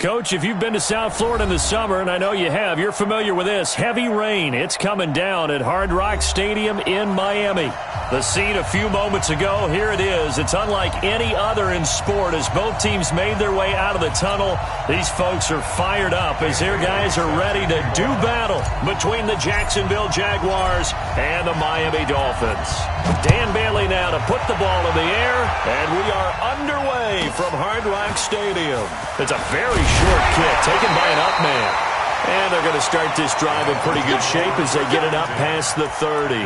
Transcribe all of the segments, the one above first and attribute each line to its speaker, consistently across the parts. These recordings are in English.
Speaker 1: Coach, if you've been to South Florida in the summer, and I know you have, you're familiar with this. Heavy rain. It's coming down at Hard Rock Stadium in Miami. The scene a few moments ago, here it is. It's unlike any other in sport as both teams made their way out of the tunnel. These folks are fired up as their guys are ready to do battle between the Jacksonville Jaguars and the Miami Dolphins. Dan Bailey now to put the ball in the air, and we are underway from Hard Rock Stadium. It's a very short kick taken by an up man. And they're going to start this drive in pretty good shape as they get it up past the 30.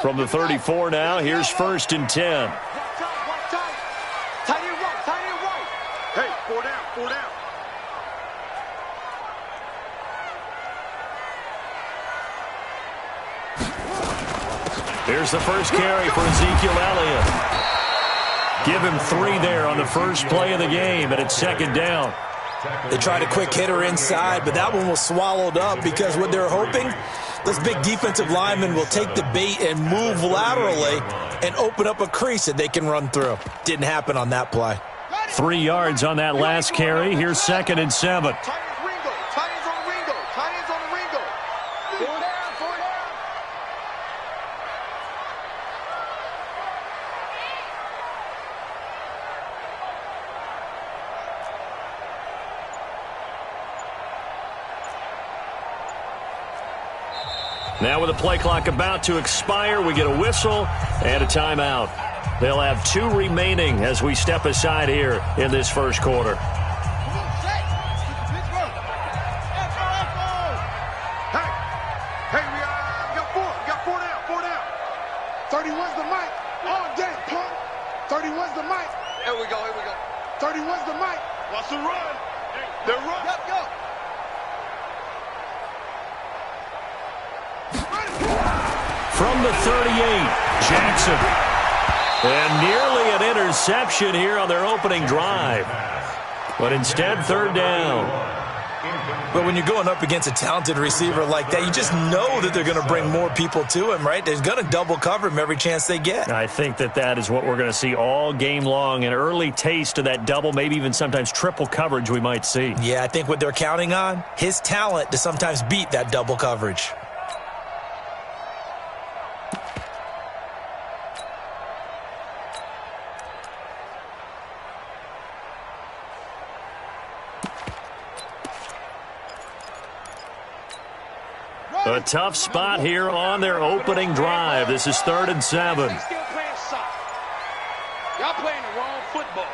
Speaker 1: From the 34 now, here's 1st and 10.
Speaker 2: Hey, 4 down, 4 down.
Speaker 1: Here's the first carry for Ezekiel Elliott. Give him 3 there on the first play of the game, and it's 2nd down.
Speaker 3: They tried a quick hitter inside, but that one was swallowed up because what they're hoping, this big defensive lineman will take the bait and move laterally and open up a crease that they can run through. Didn't happen on that play.
Speaker 1: 3 yards on that last carry. Here's 2nd and 7. Now with the play clock about to expire, we get a whistle and a timeout. They'll have 2 remaining as we step aside here in this first quarter.
Speaker 2: Hey, we got 4 down, 4 down. 31's the mic. All day, punk. 31's the mic. Here we go. 31's the mic. Watch the run. They're run. Go.
Speaker 1: From the 38, Jackson. And nearly an interception here on their opening drive. But instead, 3rd down.
Speaker 3: But when you're going up against a talented receiver like that, you just know that they're going to bring more people to him, right? They're going to double cover him every chance they get.
Speaker 1: I think that is what we're going to see all game long. An early taste of that double, maybe even sometimes triple coverage we might see.
Speaker 3: Yeah, I think what they're counting on, his talent to sometimes beat that double coverage.
Speaker 1: A tough spot here on their opening drive. This is 3rd and 7.
Speaker 2: Y'all playing the wrong football.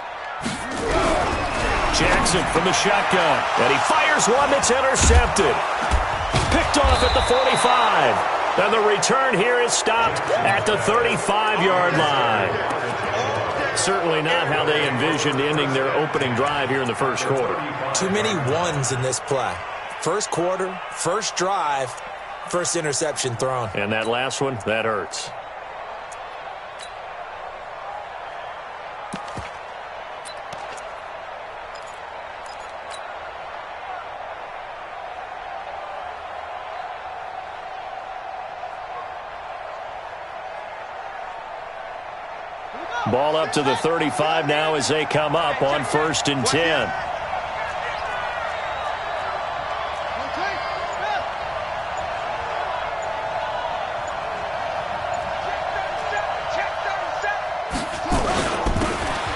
Speaker 1: Jackson from the shotgun. And he fires one that's intercepted. Picked off at the 45. And the return here is stopped at the 35-yard line. Certainly not how they envisioned ending their opening drive here in the first quarter.
Speaker 3: Too many ones in this play. First quarter, first drive, first interception thrown.
Speaker 1: And that last one, that hurts. Ball up to the 35 now as they come up on 1st and 10.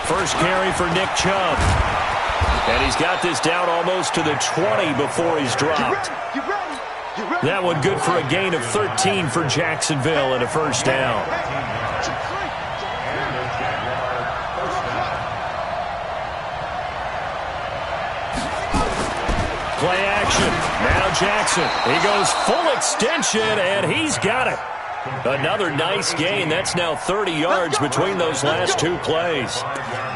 Speaker 1: First carry for Nick Chubb. And he's got this down almost to the 20 before he's dropped. That one good for a gain of 13 for Jacksonville and a 1st down. Play action. Now Jackson. He goes full extension, and he's got it. Another nice gain. That's now 30 yards between those last 2 plays.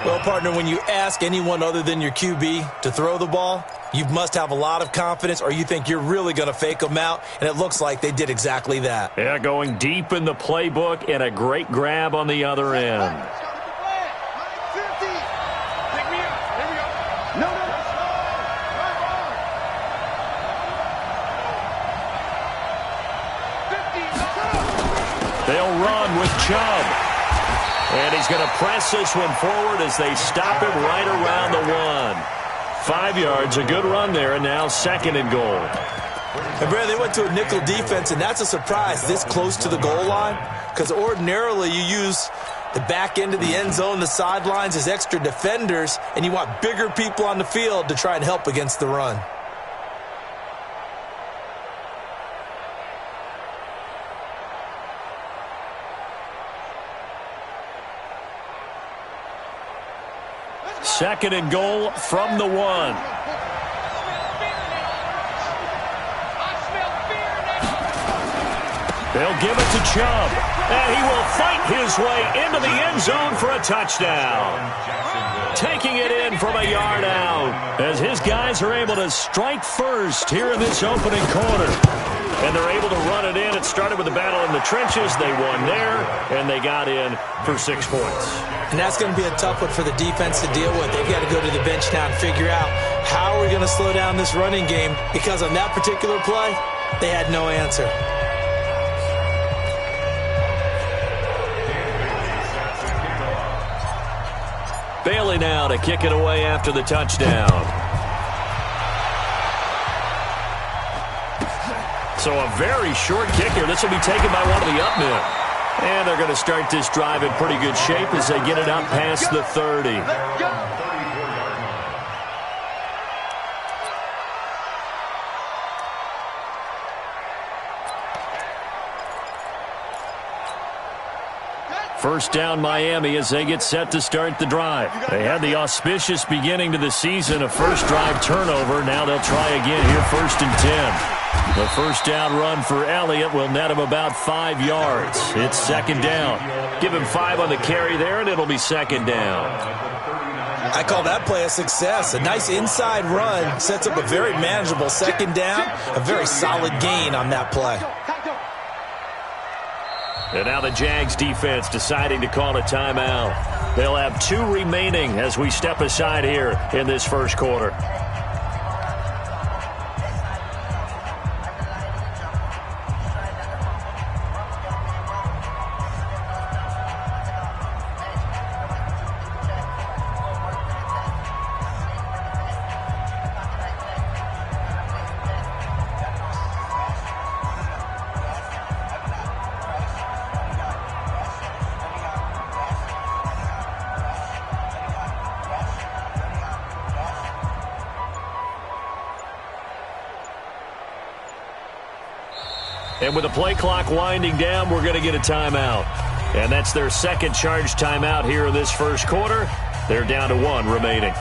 Speaker 3: Well, partner, when you ask anyone other than your QB to throw the ball, you must have a lot of confidence or you think you're really going to fake them out, and it looks like they did exactly that.
Speaker 1: Yeah, going deep in the playbook and a great grab on the other end. They'll run with Chubb. And he's going to press this one forward as they stop him right around the 1. 5 yards, a good run there, and now 2nd and goal.
Speaker 3: And Brad, they went to a nickel defense, and that's a surprise this close to the goal line, because ordinarily you use the back end of the end zone, the sidelines as extra defenders, and you want bigger people on the field to try and help against the run.
Speaker 1: Second and goal from the 1. They'll give it to Chubb, and he will fight his way into the end zone for a touchdown. Taking it in from a yard out as his guys are able to strike first here in this opening quarter. And they're able to run it in. It started with a battle in the trenches. They won there, and they got in for 6 points.
Speaker 3: And that's going to be a tough one for the defense to deal with. They've got to go to the bench now and figure out how are we going to slow down this running game, because on that particular play, they had no answer.
Speaker 1: Bailey now to kick it away after the touchdown. So a very short kicker. This will be taken by one of the up men. And they're going to start this drive in pretty good shape as they get it up past the 30. First down Miami as they get set to start the drive. They had the auspicious beginning to the season, a first drive turnover. Now they'll try again here, 1st and 10. The first down run for Elliott will net him about 5 yards. It's 2nd down. Give him 5 on the carry there, and it'll be 2nd down.
Speaker 3: I call that play a success. A nice inside run sets up a very manageable 2nd down, a very solid gain on that play.
Speaker 1: And now the Jags defense deciding to call a timeout. They'll have 2 remaining as we step aside here in this first quarter. And with the play clock winding down, we're going to get a timeout. And that's their second charge timeout here in this first quarter. They're down to 1 remaining.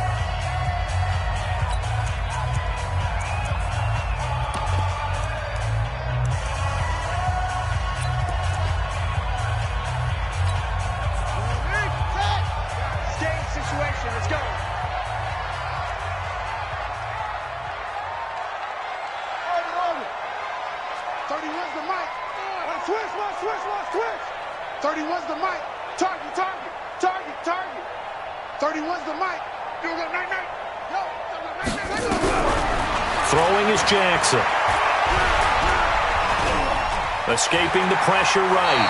Speaker 1: Escaping the pressure right.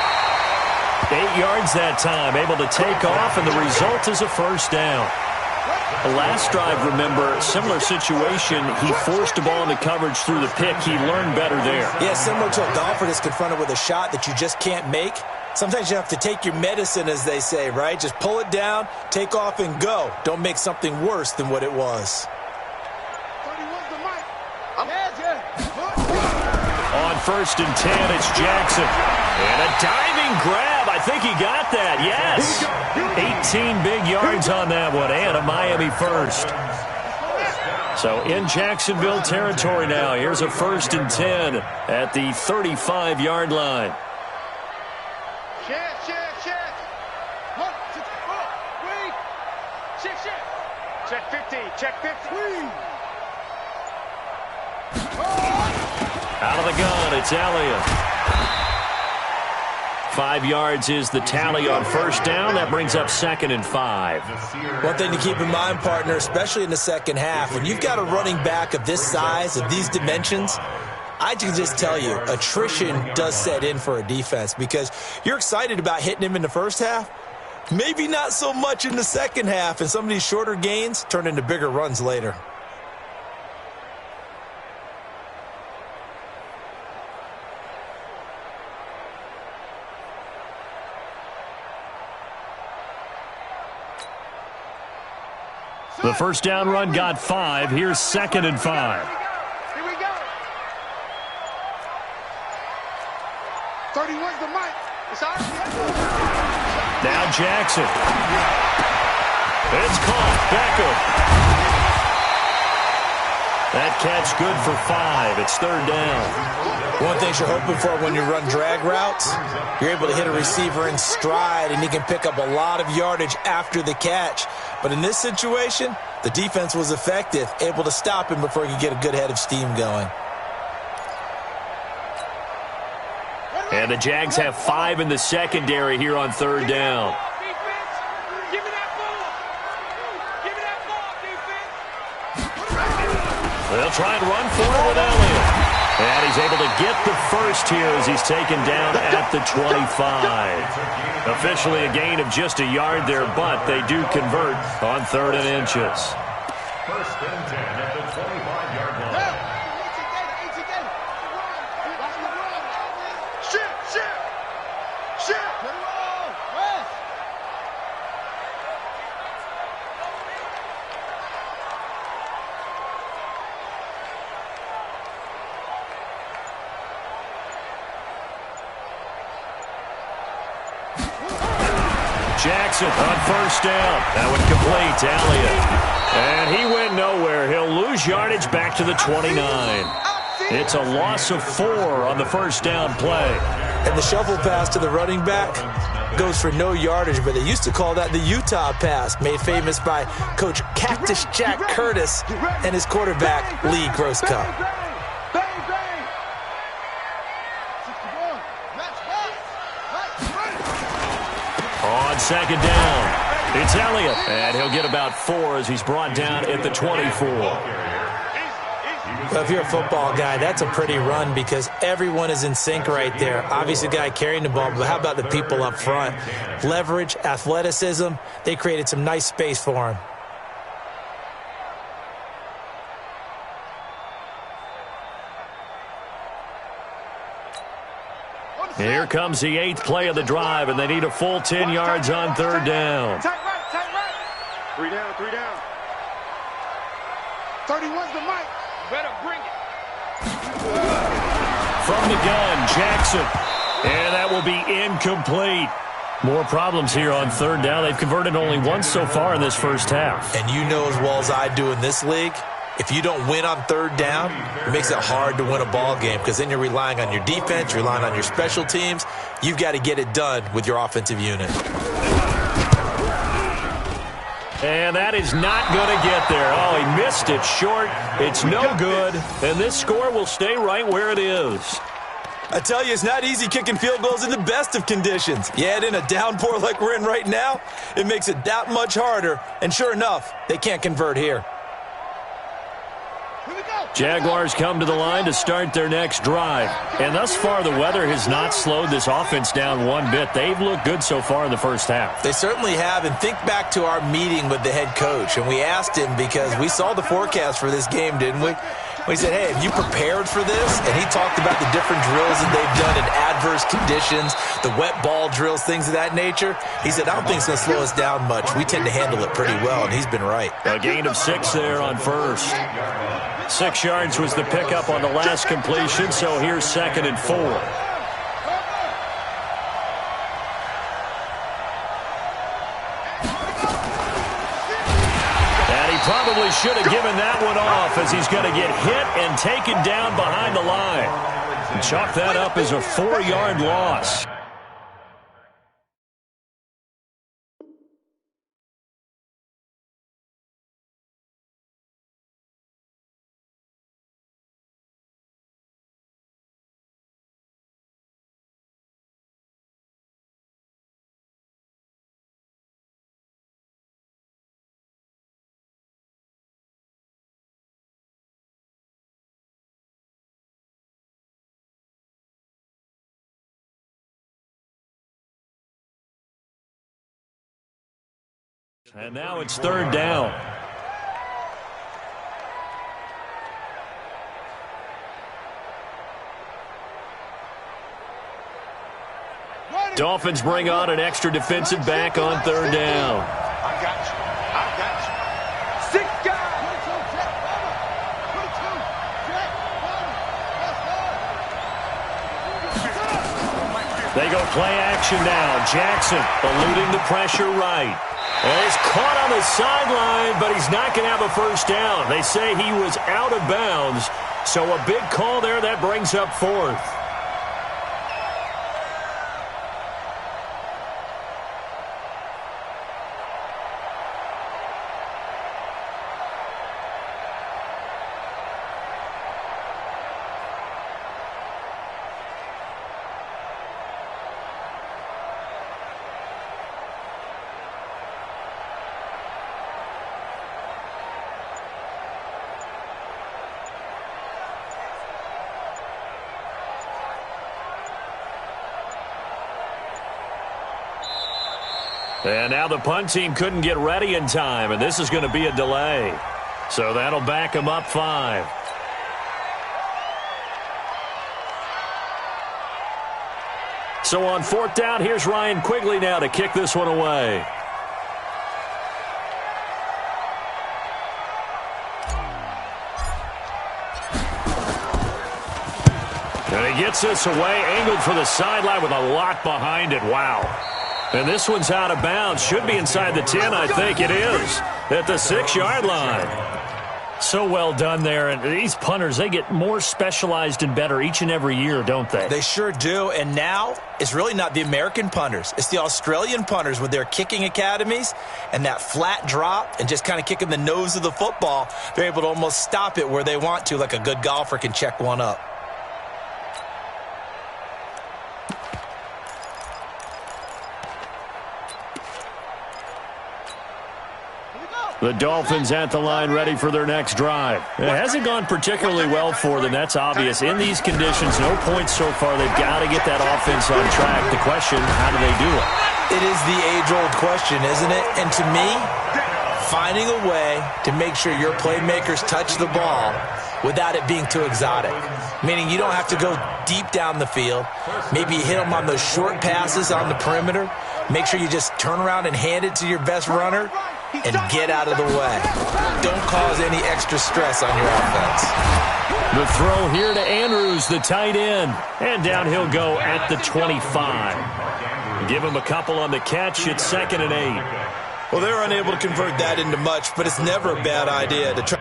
Speaker 1: 8 yards that time, able to take off, and the result is a first down. The last drive, remember, similar situation. He forced the ball into coverage through the pick. He learned better there.
Speaker 3: Yeah, similar to a golfer that's confronted with a shot that you just can't make. Sometimes you have to take your medicine, as they say, right? Just pull it down, take off, and go. Don't make something worse than what it was.
Speaker 1: On 1st and 10, it's Jackson. And a diving grab. I think he got that. Yes. 18 big yards on that one, and a Miami first. So in Jacksonville territory now. Here's a 1st and 10 at the 35-yard line.
Speaker 2: Check 50. Check 50.
Speaker 1: Out of the gun, it's Elliott. 5 yards is the tally on first down. That brings up 2nd and 5.
Speaker 3: One thing to keep in mind, partner, especially in the second half, when you've got a running back of this size, of these dimensions, I can just tell you, attrition does set in for a defense because you're excited about hitting him in the first half. Maybe not so much in the second half, and some of these shorter gains turn into bigger runs later.
Speaker 1: The first down run got 5. Here's 2nd and 5.
Speaker 2: Here we go. 31's the mic. It's ours.
Speaker 1: Now Jackson. It's caught. Beckham. That catch good for 5. It's 3rd down.
Speaker 3: One thing you're hoping for when you run drag routes, you're able to hit a receiver in stride, and he can pick up a lot of yardage after the catch. But in this situation, the defense was effective, able to stop him before he could get a good head of steam going.
Speaker 1: And the Jags have 5 in the secondary here on 3rd down.
Speaker 2: Give me that ball. Give me that ball, defense.
Speaker 1: They'll try and run for it with Elliott. And he's able to get the first here as he's taken down at the 25. Officially a gain of just a yard there, but they do convert on 3rd and inches.
Speaker 4: 1st and 10 at the 25-yard line.
Speaker 1: Jackson on 1st down. That would complete to Elliott. And he went nowhere. He'll lose yardage back to the 29. It's a loss of 4 on the 1st down play.
Speaker 3: And the shuffle pass to the running back goes for no yardage, but they used to call that the Utah pass, made famous by Coach Cactus Jack Curtis and his quarterback, Lee Grosskopf.
Speaker 1: On 2nd down, it's Elliott, and he'll get about 4 as he's brought down at the 24.
Speaker 3: Well, if you're a football guy, that's a pretty run because everyone is in sync right there. Obviously, the guy carrying the ball, but how about the people up front? Leverage, athleticism, they created some nice space for him.
Speaker 1: Here comes the 8th play of the drive, and they need a full 10 yards on 3rd down.
Speaker 2: Tight right, tight right. 3 down, 3 down. 31's the mic. Better bring it.
Speaker 1: From the gun, Jackson. And that will be incomplete. More problems here on 3rd down. They've converted only once so far in this first half.
Speaker 3: And you know as well as I do in this league, if you don't win on 3rd down, it makes it hard to win a ball game because then you're relying on your defense, you're relying on your special teams. You've got to get it done with your offensive unit.
Speaker 1: And that is not going to get there. Oh, he missed it short. It's no good. And this score will stay right where it is.
Speaker 3: I tell you, it's not easy kicking field goals in the best of conditions. You add in a downpour like we're in right now, it makes it that much harder. And sure enough, they can't convert here.
Speaker 1: Jaguars come to the line to start their next drive. And thus far, the weather has not slowed this offense down one bit. They've looked good so far in the first half.
Speaker 3: They certainly have. And think back to our meeting with the head coach. And we asked him because we saw the forecast for this game, didn't we? We said, hey, have you prepared for this? And he talked about the different drills that they've done in adverse conditions, the wet ball drills, things of that nature. He said, I don't think it's going to slow us down much. We tend to handle it pretty well, and he's been right.
Speaker 1: A gain of 6 there on first. 6 yards was the pickup on the last completion, so here's 2nd and 4. Probably should have given that one off as he's going to get hit and taken down behind the line. Chalk that up as a 4-yard loss. And now it's third down. Dolphins bring on an extra defensive back on third down.
Speaker 2: I got you. I got you. 6 guys.
Speaker 1: They go play action now. Jackson eluding the pressure right. And he's caught on the sideline, but he's not going to have a first down. They say he was out of bounds. So a big call there that brings up fourth. And now the punt team couldn't get ready in time, and this is going to be a delay. So that'll back them up 5. So on fourth down, here's Ryan Quigley now to kick this one away. And he gets this away, angled for the sideline with a lot behind it. Wow. And this one's out of bounds. Should be inside the 10, I think it is, at the 6-yard line. So well done there. And these punters, they get more specialized and better each and every year, don't they?
Speaker 3: They sure do. And now it's really not the American punters. It's the Australian punters with their kicking academies and that flat drop and just kind of kicking the nose of the football. They're able to almost stop it where they want to, like a good golfer can check one up.
Speaker 1: The Dolphins at the line ready for their next drive. It hasn't gone particularly well for them. That's obvious. In these conditions, no points so far. They've got to get that offense on track. The question, how do they do it?
Speaker 3: It is the age-old question, isn't it? And to me, finding a way to make sure your playmakers touch the ball without it being too exotic. Meaning you don't have to go deep down the field. Maybe you hit them on those short passes on the perimeter. Make sure you just turn around and hand it to your best runner and get out of the way. Don't cause any extra stress on your offense.
Speaker 1: The throw here to Andrews, the tight end. And down he'll go at the 25. Give him a couple on the catch. It's 2nd and 8.
Speaker 3: Well, they're unable to convert that into much, but it's never a bad idea to try.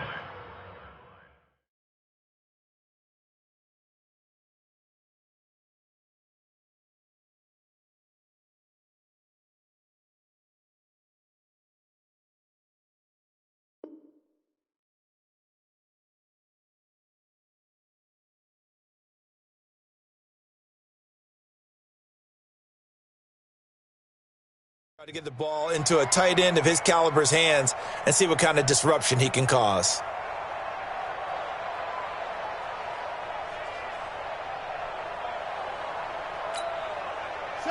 Speaker 3: To get the ball into a tight end of his caliber's hands and see what kind of disruption he can cause.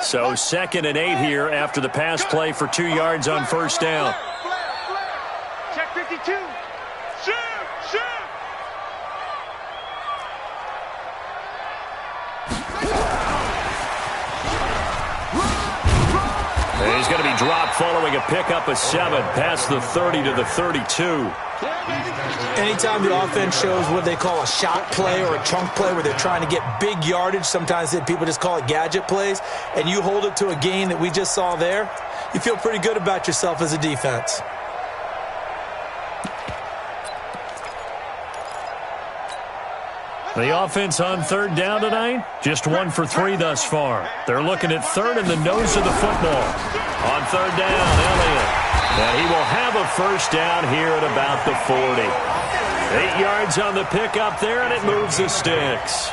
Speaker 1: So 2nd and 8 here after the pass play for 2 yards on first down.
Speaker 2: Check 52. Shoot!
Speaker 1: And he's going to be dropped following a pickup of 7 past the 30 to the 32.
Speaker 3: Anytime the offense shows what they call a shot play or a chunk play where they're trying to get big yardage, sometimes people just call it gadget plays, and you hold it to a gain that we just saw there, you feel pretty good about yourself as a defense.
Speaker 1: The offense on third down tonight, just 1 for 3 thus far. They're looking at third in the nose of the football. On third down, Elliott. And he will have a first down here at about the 40. 8 yards on the pickup there, and it moves the sticks.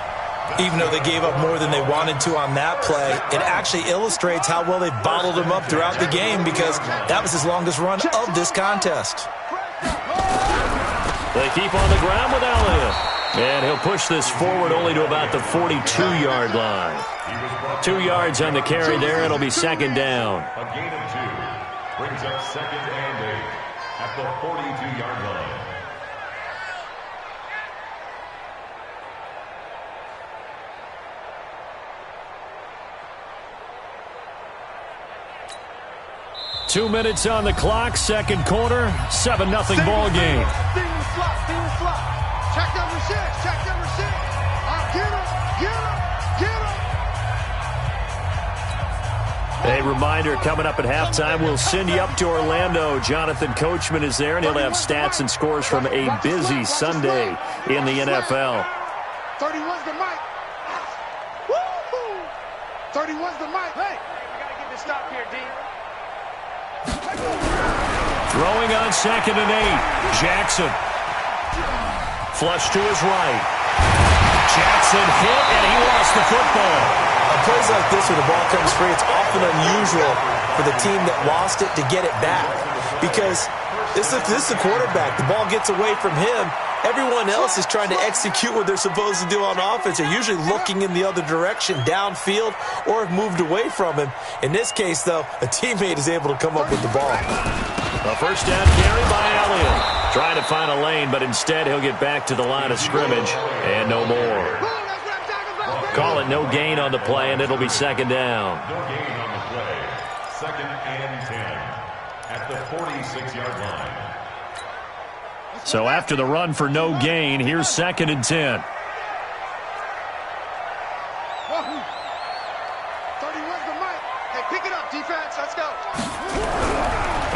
Speaker 3: Even though they gave up more than they wanted to on that play, it actually illustrates how well they bottled him up throughout the game because that was his longest run of this contest.
Speaker 1: They keep on the ground with Elliott. And he'll push this forward only to about the 42-yard line. 2 yards on the carry there. It'll be 2nd down.
Speaker 4: brings up 2nd and 8 at the 42-yard line.
Speaker 1: Two minutes on the clock, second quarter, 7-0 ball game.
Speaker 2: Check number 6, check number 6. Get him, get him, get him.
Speaker 1: A reminder, coming up at halftime, we'll send you up to Orlando. Jonathan Coachman is there, and he'll have stats and scores from a busy Sunday in the NFL.
Speaker 2: 31's the mic. Woo-hoo. 31's the mic. Hey, we got to get this stop here, D.
Speaker 1: Throwing on 2nd and 8. Jackson. Flush to his right. Jackson hit, and he lost the football.
Speaker 3: On plays like this where the ball comes free, it's often unusual for the team that lost it to get it back. Because this is the quarterback. The ball gets away from him. Everyone else is trying to execute what they're supposed to do on offense. They're usually looking in the other direction, downfield, or have moved away from him. In this case, though, a teammate is able to come up with the ball.
Speaker 1: A first down carry by Elliott. Trying to find a lane, but instead he'll get back to the line of scrimmage, and no more. Call it no gain on the play, and it'll be 2nd down.
Speaker 4: No gain on the play. 2nd and 10 at the 46-yard line.
Speaker 1: So after the run for no gain, here's 2nd and 10.
Speaker 2: 31's the mic. Hey, pick it up, defense. Let's go.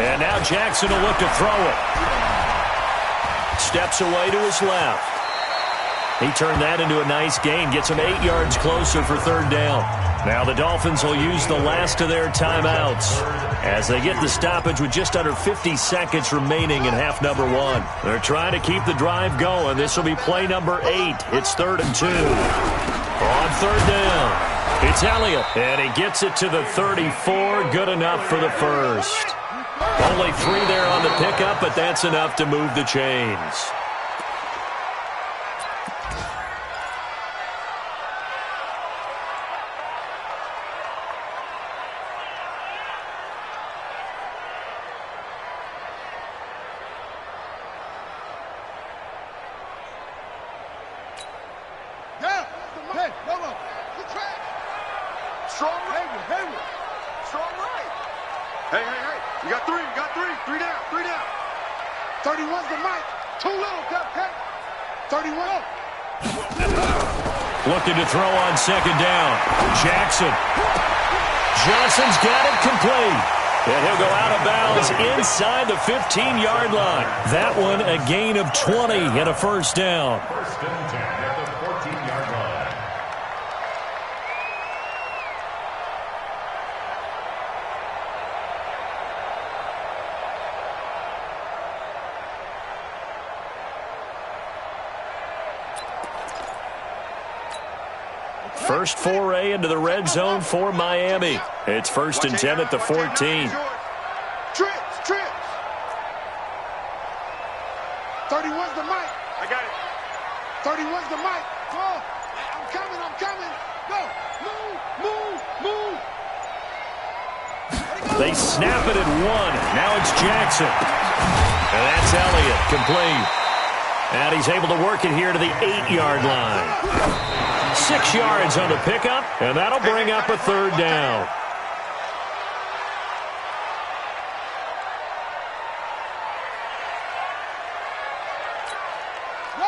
Speaker 1: And now Jackson will look to throw it. Steps away to his left. He turned that into a nice gain. Gets him 8 yards closer for 3rd down. Now the Dolphins will use the last of their timeouts as they get the stoppage with just under 50 seconds remaining in half number 1. They're trying to keep the drive going. This will be play number 8. It's 3rd and 2. On 3rd down, it's Elliott, and he gets it to the 34. Good enough for the first. Only 3 there on the pickup, but that's enough to move the chains. Looking to throw on 2nd down. Jackson. Johnson's got it complete. And he'll go out of bounds inside the 15-yard line. That one a gain of 20 and a first down.
Speaker 4: 1st and 10 at the 14-yard line.
Speaker 1: First foray into the red zone for Miami. It's 1st and 10 at the 14.
Speaker 2: Trips. 31's the mic. I got it. 31's the mic. Go. I'm coming. Go. Move.
Speaker 1: They snap it at 1. Now it's Jackson. And that's Elliott, complete. And he's able to work it here to the 8-yard line. 6 yards on the pickup, and that'll bring up a 3rd down.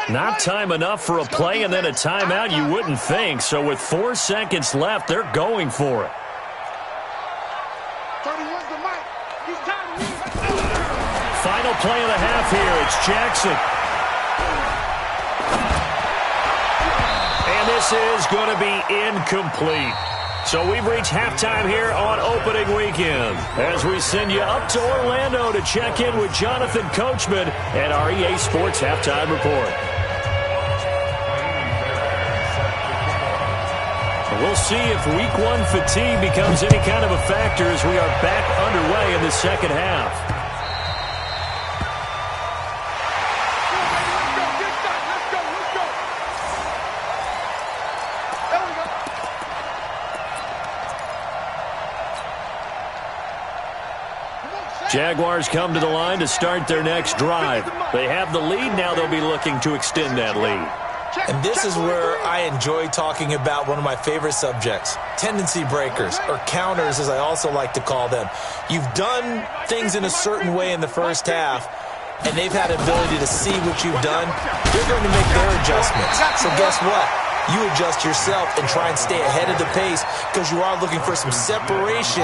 Speaker 1: Not time enough for a play and then a timeout, you wouldn't think. So with 4 seconds left, they're going for it.
Speaker 2: 31's the mic.
Speaker 1: Final play of the half here. It's Jackson. And this is going to be incomplete. So we've reached halftime here on opening weekend as we send you up to Orlando to check in with Jonathan Coachman and our EA Sports Halftime Report. We'll see if Week 1 fatigue becomes any kind of a factor as we are back underway in the second half. Jaguars come to the line to start their next drive. They have the lead. Now they'll be looking to extend that lead.
Speaker 3: And this is where I enjoy talking about one of my favorite subjects, tendency breakers, or counters as I also like to call them. You've done things in a certain way in the first half, and they've had the ability to see what you've done. They're going to make their adjustments. So guess what? You adjust yourself and try and stay ahead of the pace because you are looking for some separation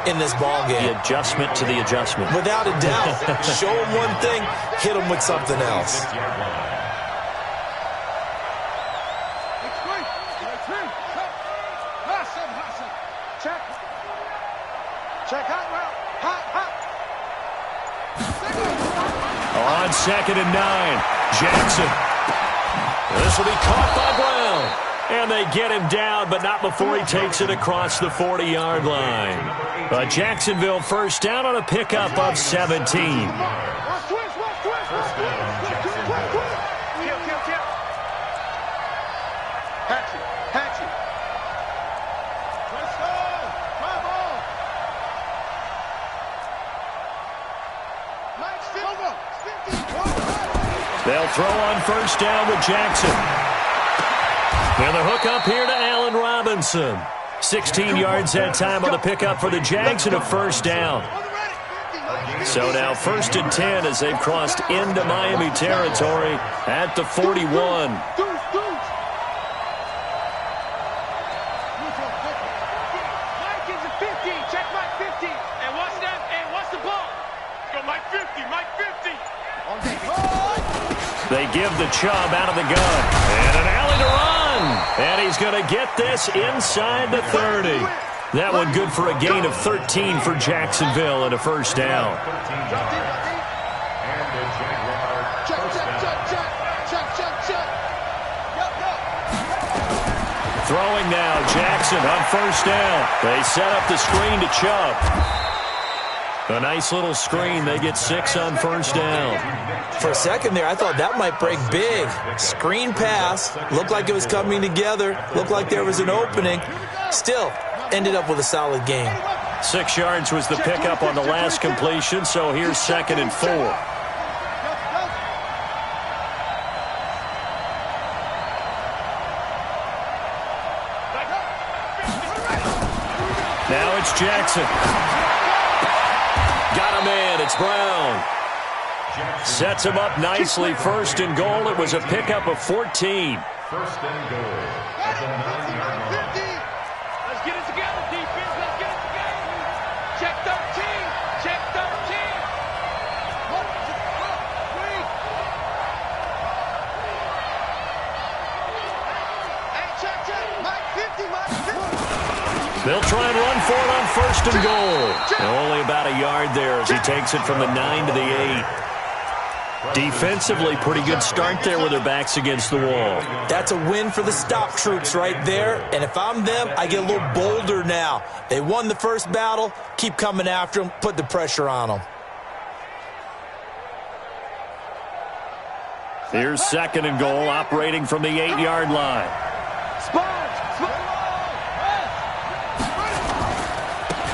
Speaker 3: in this ball game.
Speaker 1: The adjustment to the adjustment.
Speaker 3: Without a doubt. Show them one thing, hit them with something else.
Speaker 1: On 2nd and 9, Jackson. This will be caught by Brown. And they get him down, but not before he takes it across the 40-yard line. A Jacksonville first down on a pickup of 17. They'll throw on first down with Jackson. And the hook up here to Allen Robinson. 16 yards that time on the pickup for the Jags and a first down. So now 1st and 10 as they've crossed into Miami territory at the 41. They give the Chubb out of the gun. And an alley to run. And he's going to get this inside the 30. That one good for a gain of 13 for Jacksonville and a first down. Throwing now, Jackson on first down. They set up the screen to Chubb. A nice little screen. They get 6 on first down.
Speaker 3: For a second there, I thought that might break big. Screen pass. Looked like it was coming together. Looked like there was an opening. Still, ended up with a solid game.
Speaker 1: 6 yards was the pickup on the last completion, so here's 2nd and 4. Now it's Jackson. Got him in. It's Brown. Sets him up nicely. 1st and goal. It was a pickup of 14.
Speaker 4: 1st and goal. That's a 9-yard line.
Speaker 2: Let's get it together, defense. Let's get it together. Check 13. Check 13. Hey, check. Mike 50, Mike 50.
Speaker 1: They'll try and run for it on 1st and goal. Only about a yard there as he takes it from the 9 to the 8. Defensively, pretty good start there with their backs against the wall.
Speaker 3: That's a win for the stop troops right there. And if I'm them, I get a little bolder now. They won the first battle. Keep coming after them. Put the pressure on them.
Speaker 1: Here's 2nd and goal, operating from the 8-yard line.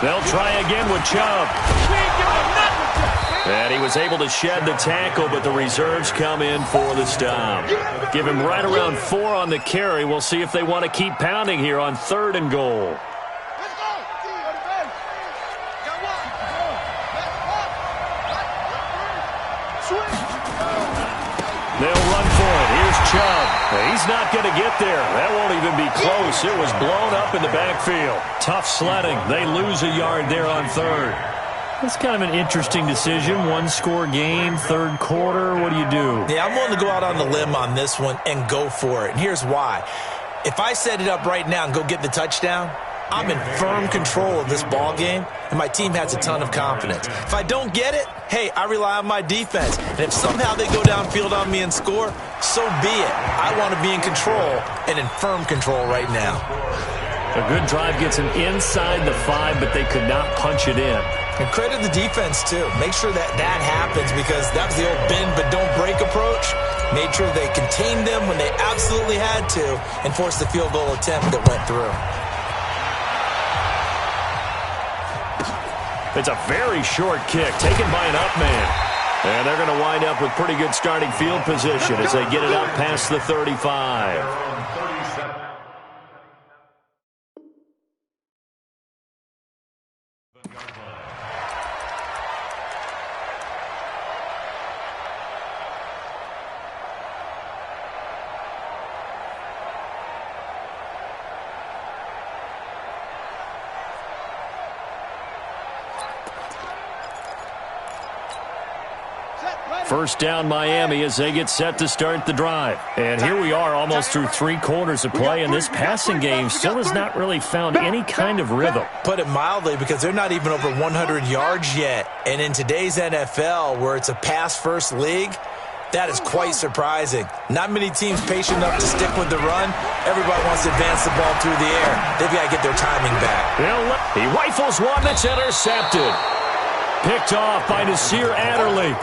Speaker 1: They'll try again with Chubb. And he was able to shed the tackle, but the reserves come in for the stop. Give him right around 4 on the carry. We'll see if they want to keep pounding here on 3rd and goal. They'll run for it. Here's Chubb. He's not going to get there. That won't even be close. It was blown up in the backfield. Tough sledding. They lose a yard there on 3rd. That's kind of an interesting decision. 1-score game, 3rd quarter. What do you do?
Speaker 3: Yeah, I'm willing to go out on the limb on this one and go for it. And here's why. If I set it up right now and go get the touchdown, I'm in firm control of this ball game, and my team has a ton of confidence. If I don't get it, hey, I rely on my defense. And if somehow they go downfield on me and score, so be it. I want to be in control and in firm control right now.
Speaker 1: A good drive gets them inside the 5, but they could not punch it in.
Speaker 3: And credit the defense, too. Make sure that happens because that was the old bend but don't break approach. Made sure they contained them when they absolutely had to and forced the field goal attempt that went through.
Speaker 1: It's a very short kick taken by an up man. And they're going to wind up with pretty good starting field position as they get it up past the 35. First down Miami as they get set to start the drive. And here we are almost through 3 quarters of play, and this passing game still has not really found any kind of rhythm.
Speaker 3: Put it mildly, because they're not even over 100 yards yet. And in today's NFL, where it's a pass-first league, that is quite surprising. Not many teams patient enough to stick with the run. Everybody wants to advance the ball through the air. They've got to get their timing back.
Speaker 1: He rifles one that's intercepted. Picked off by Nasir Adderley.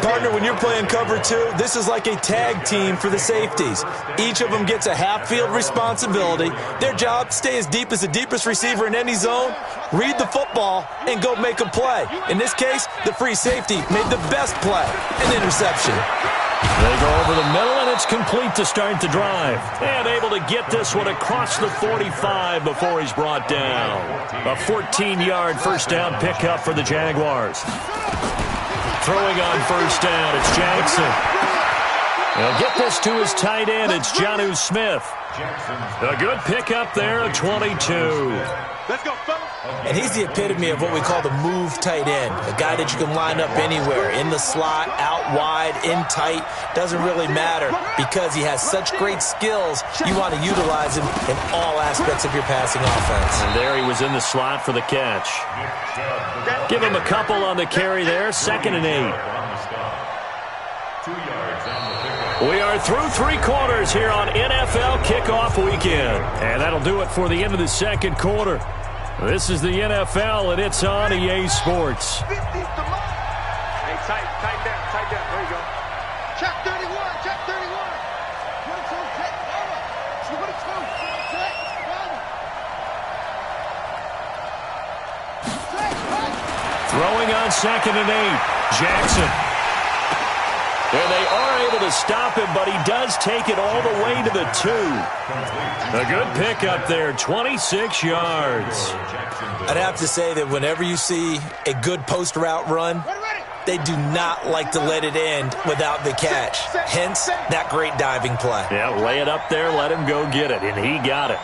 Speaker 3: Partner, when you're playing cover 2, this is like a tag team for the safeties. Each of them gets a half-field responsibility. Their job, stay as deep as the deepest receiver in any zone, read the football, and go make a play. In this case, the free safety made the best play, an interception.
Speaker 1: They go over the middle, and it's complete to start the drive. And able to get this one across the 45 before he's brought down. A 14-yard first down pickup for the Jaguars. Throwing on first down, it's Jackson. He'll get this to his tight end, it's Jonnu Smith. A good pickup there, a 22.
Speaker 2: Let's go, fellas.
Speaker 3: And he's the epitome of what we call the move tight end, a guy that you can line up anywhere, in the slot, out wide, in tight, doesn't really matter because he has such great skills. You want to utilize him in all aspects of your passing offense.
Speaker 1: And there he was in the slot for the catch. Give him a couple on the carry there, 2nd and 8. We are through 3 quarters here on NFL Kickoff Weekend. And that'll do it for the end of the 2nd quarter. This is the NFL, and it's on EA Sports.
Speaker 2: Hey, tighten down. There you go. Check 31. Check 31. 22. Check 22.
Speaker 1: Throwing on 2nd and 8. Jackson. And they are able to stop him, but he does take it all the way to the 2. A good pickup there, 26 yards.
Speaker 3: I'd have to say that whenever you see a good post route run, they do not like to let it end without the catch. Hence, that great diving play.
Speaker 1: Yeah, lay it up there, let him go get it, and he got it.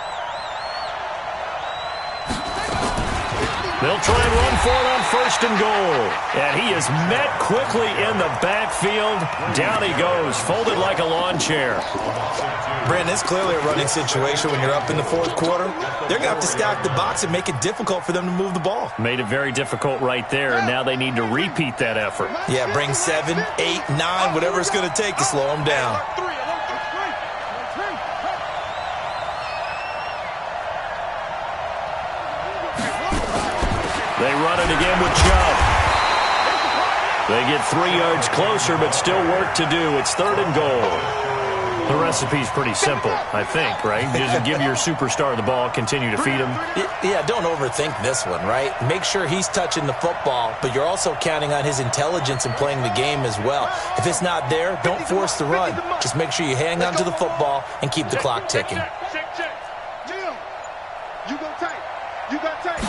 Speaker 1: They'll try and run for it on 1st and goal. And he is met quickly in the backfield. Down he goes, folded like a lawn chair.
Speaker 3: Brandon, it's clearly a running situation when you're up in the 4th quarter. They're going to have to stack the box and make it difficult for them to move the ball.
Speaker 1: Made it very difficult right there, and now they need to repeat that effort.
Speaker 3: Yeah, bring 7, 8, 9, whatever it's going to take to slow them down.
Speaker 1: They run it again with Chubb. They get 3 yards closer, but still work to do. It's 3rd and goal. The recipe's pretty simple, I think, right? Just give your superstar the ball, continue to feed him.
Speaker 3: Yeah, don't overthink this one, right? Make sure he's touching the football, but you're also counting on his intelligence in playing the game as well. If it's not there, don't force the run. Just make sure you hang on to the football and keep the clock ticking.
Speaker 2: You go tight. You got tight.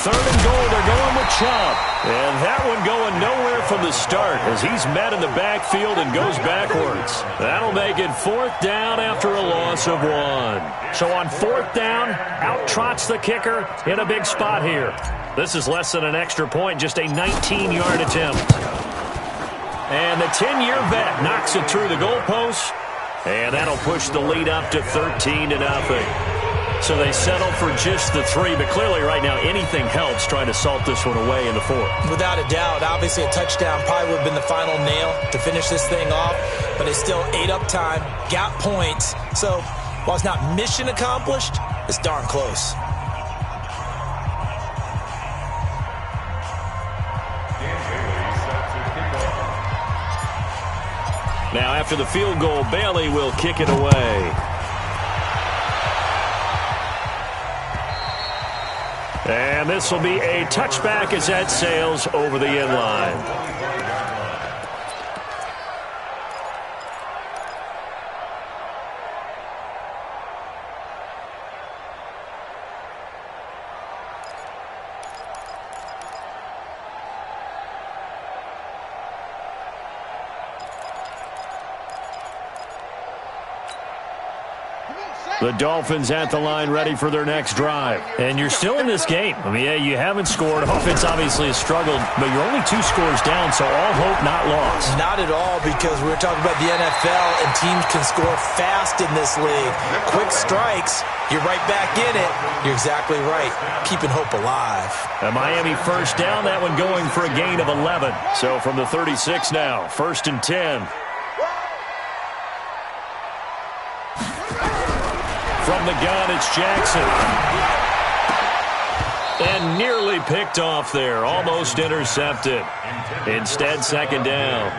Speaker 1: 3rd and goal, they're going with Chubb. And that one going nowhere from the start as he's met in the backfield and goes backwards. That'll make it 4th down after a loss of 1. So on 4th down, out trots the kicker in a big spot here. This is less than an extra point, just a 19-yard attempt. And the 10-year vet knocks it through the goalpost. And that'll push the lead up to 13-0. So they settle for just the 3, but clearly right now anything helps trying to salt this one away in the 4th.
Speaker 3: Without a doubt, obviously a touchdown probably would have been the final nail to finish this thing off, but it's still ate up time, got points. So while it's not mission accomplished, it's darn close.
Speaker 1: Now after the field goal, Bailey will kick it away. And this will be a touchback as that sails over the end line. The Dolphins at the line ready for their next drive. And you're still in this game. I mean, yeah, you haven't scored. Offense obviously has struggled, but you're only 2 scores down, so all hope not lost.
Speaker 3: Not at all, because we're talking about the NFL, and teams can score fast in this league. Quick strikes, you're right back in it. You're exactly right. Keeping hope alive.
Speaker 1: A Miami first down, that one going for a gain of 11. So from the 36 now, 1st and 10. From the gun, it's Jackson. And nearly picked off there. Almost intercepted. Instead, 2nd down.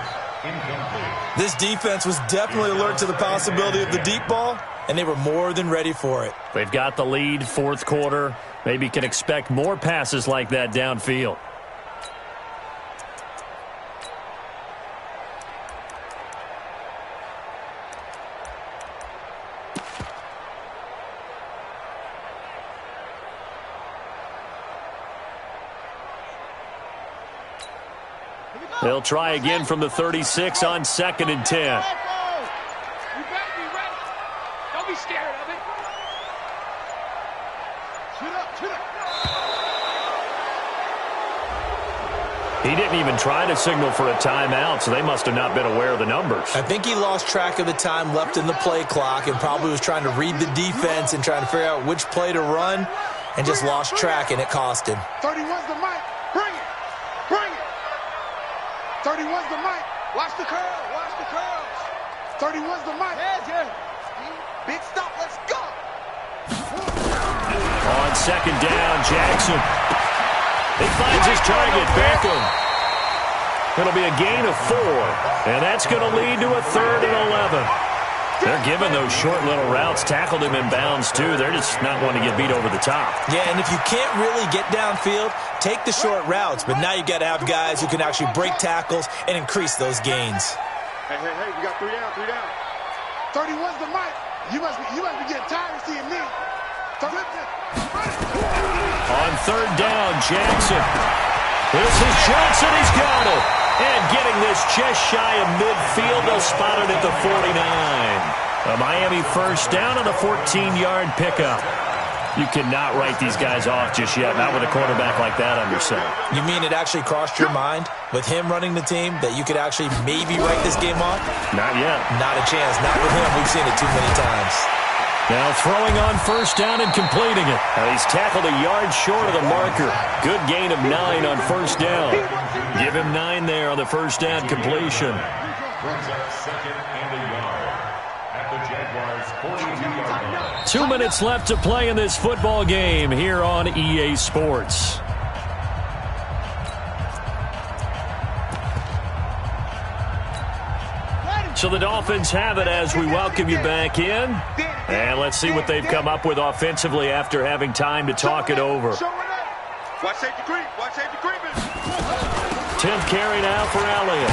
Speaker 3: This defense was definitely alert to the possibility of the deep ball, and they were more than ready for it.
Speaker 1: They've got the lead, 4th quarter. Maybe can expect more passes like that downfield. They'll try again from the 36 on 2nd and 10.
Speaker 2: You better be ready. Don't be scared of it. Shoot up, shoot up.
Speaker 1: He didn't even try to signal for a timeout, so they must have not been aware of the numbers.
Speaker 3: I think he lost track of the time left in the play clock and probably was trying to read the defense and trying to figure out which play to run and just lost track, and it cost him.
Speaker 2: 31's the mic. Bring it. Bring it. 31's the mic. Watch the curl. Watch the curls. 31's the mic. Yeah. Big stop. Let's go.
Speaker 1: On 2nd down, Jackson. He finds his target, Beckham. It'll be a gain of 4, and that's going to lead to a 3rd and 11. They're giving those short little routes. Tackled him in bounds, too. They're just not wanting to get beat over the top.
Speaker 3: Yeah, and if you can't really get downfield, take the short routes. But now you got to have guys who can actually break tackles and increase those gains.
Speaker 2: Hey, we got 3 down, 3 down. 31's the mic. You must be getting tired of seeing me.
Speaker 1: On 3rd down, Jackson. This is Johnson. He's got it. And getting this just shy of midfield, they'll spot it at the 49. A Miami first down on a 14-yard pickup. You cannot write these guys off just yet, not with a quarterback like that under center.
Speaker 3: You mean it actually crossed your mind with him running the team that you could actually maybe write this game off?
Speaker 1: Not yet.
Speaker 3: Not a chance. Not with him. We've seen it too many times.
Speaker 1: Now throwing on first down and completing it. Now he's tackled a yard short of the marker. Good gain of 9 on first down. Give him 9 there on the first down completion.
Speaker 4: Brings up 2nd and a yard at the Jaguars' 42-yard line.
Speaker 1: 2 minutes left to play in this football game here on EA Sports. So the Dolphins have it as we welcome you back in. And let's see what they've come up with offensively after having time to talk it over.
Speaker 2: Watch safety creep. Watch safety creeping.
Speaker 1: 10th carry now for Elliott.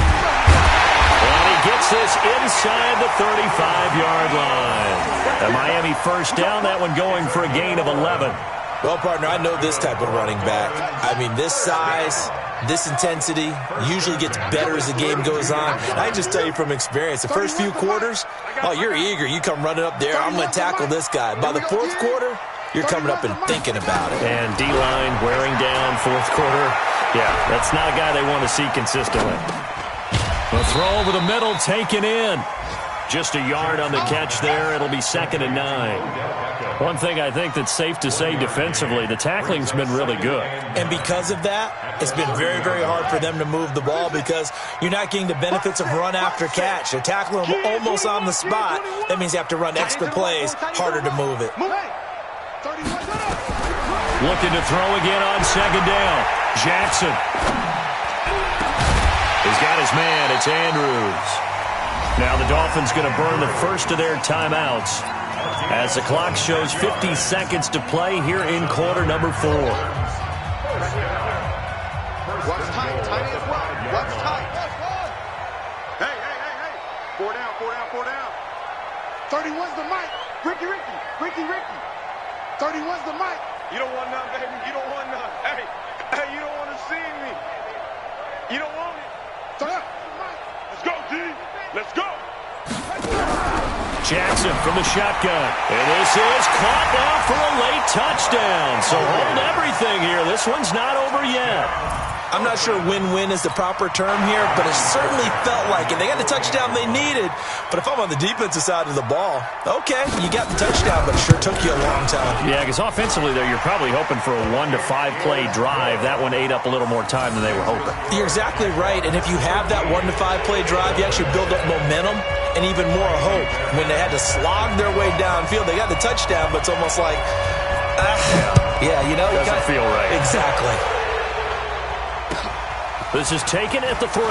Speaker 1: And he gets this inside the 35-yard line. The Miami first down, that one going for a gain of 11.
Speaker 3: Well, partner, I know this type of running back. I mean, this size, this intensity usually gets better as the game goes on. And I just tell you from experience, the first few quarters, oh, you're eager. You come running up there, I'm going to tackle this guy. By the 4th quarter, you're coming up and thinking about it.
Speaker 1: And D-line wearing down 4th quarter. Yeah, that's not a guy they want to see consistently. The throw over the middle, taken in. Just a yard on the catch there. It'll be 2nd and 9. One thing I think that's safe to say defensively, the tackling's been really good.
Speaker 3: And because of that, it's been very, very hard for them to move the ball because you're not getting the benefits of run after catch. They're tackling them almost on the spot. That means you have to run extra plays, harder to move it.
Speaker 1: Looking to throw again on 2nd down. Jackson. He's got his man. It's Andrews. Now the Dolphins going to burn the first of their timeouts as the clock shows 50 seconds to play here in quarter number 4.
Speaker 2: 4 down. 31's the mic. Ricky. 31's the mic. You don't want none, baby. You don't want none. Hey, you don't want to see me. You don't want it. Let's go, D. Let's go.
Speaker 1: Jackson from the shotgun. And this is caught now for a late touchdown. So hold everything here. This one's not over yet.
Speaker 3: I'm not sure win-win is the proper term here, but it certainly felt like it. They got the touchdown they needed, but if I'm on the defensive side of the ball, okay, you got the touchdown, but it sure took you a long time.
Speaker 1: Yeah, because offensively, though, you're probably hoping for a 1 to 5 play drive. That one ate up a little more time than they were hoping.
Speaker 3: You're exactly right, and if you have that 1 to 5 play drive, you actually build up momentum and even more hope. When they had to slog their way downfield, they got the touchdown, but it's almost like, yeah, you know.
Speaker 1: Doesn't feel right.
Speaker 3: Exactly.
Speaker 1: This is taken at the 3.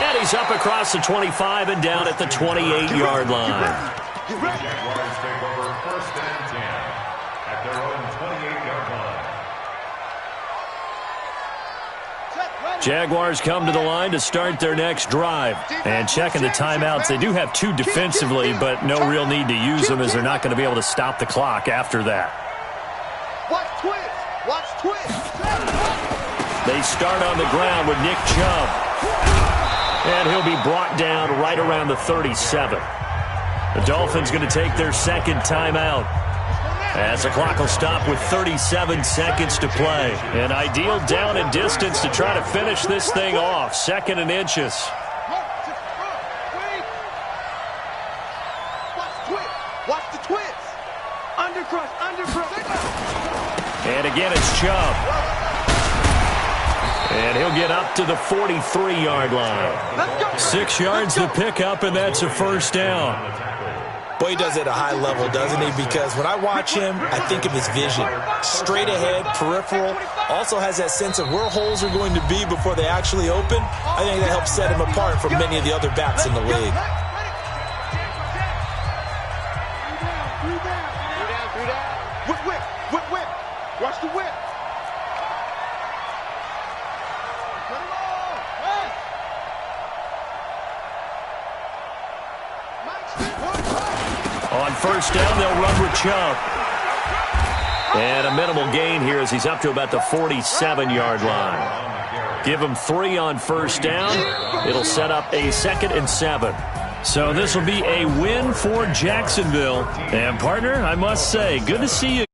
Speaker 1: And he's up across the 25 and down at the 28-yard line.
Speaker 4: Jaguars take over 1st and 10 at their own 28-yard line.
Speaker 1: Jaguars come to the line to start their next drive. And checking the timeouts, they do have 2 defensively, but no real need to use them as they're not going to be able to stop the clock after that.
Speaker 2: Watch twist.
Speaker 1: They start on the ground with Nick Chubb. And he'll be brought down right around the 37. The Dolphins going to take their second timeout, as the clock will stop with 37 seconds to play. An ideal down and distance to try to finish this thing off. 2nd and inches.
Speaker 2: Watch the twist. Undercrush.
Speaker 1: And again, it's Chubb. And he'll get up to the 43-yard line. 6 yards to pick up, and that's a first down.
Speaker 3: Boy, he does it at a high level, doesn't he? Because when I watch him, I think of his vision. Straight ahead, peripheral. Also has that sense of where holes are going to be before they actually open. I think that helps set him apart from many of the other backs in the league.
Speaker 2: Whip. Watch the whip.
Speaker 1: On first down, they'll run with Chubb. And a minimal gain here as he's up to about the 47-yard line. Give him 3 on first down. It'll set up a 2nd and 7. So this will be a win for Jacksonville. And, partner, I must say, good to see you.